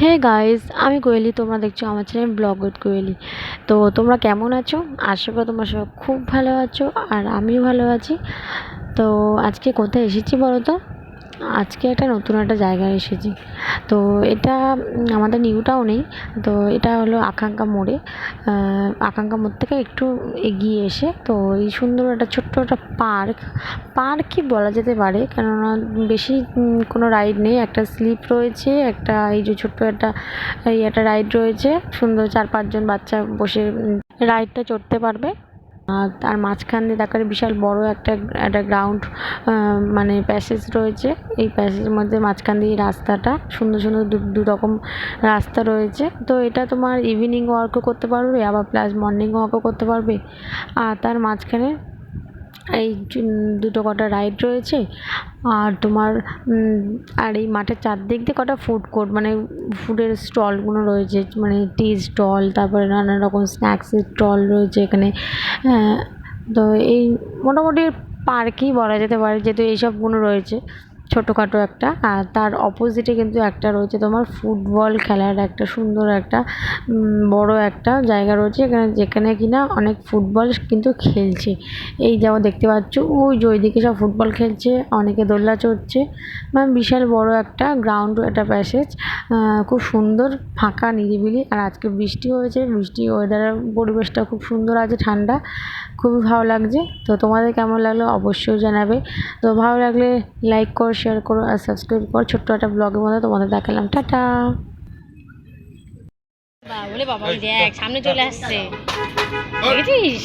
Hey guys, আমি কোয়েলি। তোমরা দেখছো আমার চ্যানেল ব্লগ উইথ কোয়েলি। তো তোমরা কেমন আছো? আশা করি তোমরা সব খুব ভালো আছো, আর আমিও ভালো আছি। তো আজকে কোথায় এসেছি বলো তো? আজকে নতুন একটা জায়গায় এসেছি। তো এটা আমাদের নিউ টাউনেই। তো এটা হলো আকাঙ্ক্ষা মোড়ে। আকাঙ্ক্ষা মোড় থেকে একটু এগিয়ে এসে তো এই সুন্দর একটা ছোট্ট একটা পার্কই বলা যেতে পারে, কেননা বেশি কোনো রাইড নেই। একটা স্লিপ রয়েছে, একটা এই যে ছোট্ট একটা রাইড রয়েছে। সুন্দর 4-5 জন বাচ্চা বসে রাইডটা চড়তে পারবে। আর তার মাঝখান দিয়ে তারপরে বিশাল বড় একটা একটা গ্রাউন্ড, মানে প্যাসেজ রয়েছে। এই প্যাসেজের মধ্যে মাঝখান দিয়ে রাস্তাটা সুন্দর সুন্দর দু রকম রাস্তা রয়েছে। তো এটা তোমার ইভিনিং ওয়াকও করতে পারবে, আবার প্লাস মর্নিং ওয়াকও করতে পারবে। আর তার মাঝখানে এই দুটো কটা রাইড রয়েছে। আর তোমার আর এই মাঠের চারদিক দিয়ে কটা ফুড কোর্ট, মানে ফুডের স্টলগুলো রয়েছে, মানে টি স্টল, তারপরে নানা রকম স্ন্যাক্সের স্টল রয়েছে এখানে। তো এই মোটামুটি পার্কই বলা যেতে পারে, যেহেতু এইসবগুলো রয়েছে ছোটোখাটো একটা। আর তার অপোজিটে কিন্তু একটা রয়েছে তোমার ফুটবল খেলার একটা সুন্দর একটা বড় একটা জায়গা রয়েছে এখানে, যেখানে কিনা অনেক ফুটবল কিন্তু খেলছে। এই যেমন দেখতে পাচ্ছ, ওই যে ওইদিকে সব ফুটবল খেলছে, অনেকে দোলনা চড়ছে। মানে বিশাল বড় একটা গ্রাউন্ড, একটা প্যাসেজ। খুব সুন্দর, ফাঁকা, নিরিবিলি। আর আজকে বৃষ্টি হয়েছে, বৃষ্টি ওয়েদারের পরিবেশটা খুব সুন্দর আছে, ঠান্ডা, খুবই ভালো লাগছে। তো তোমাদের কেমন লাগলো অবশ্যই জানাবে। তো ভালো লাগলে লাইক করো, শেয়ার করো, আর সাবস্ক্রাইব করো। ছোট্ট একটা ব্লগের মধ্যে তোমাদের দেখালাম। টাটা। বাবা, ওরে বাবা, ওই দেখ সামনে চলে আসছে, দেখেছিস?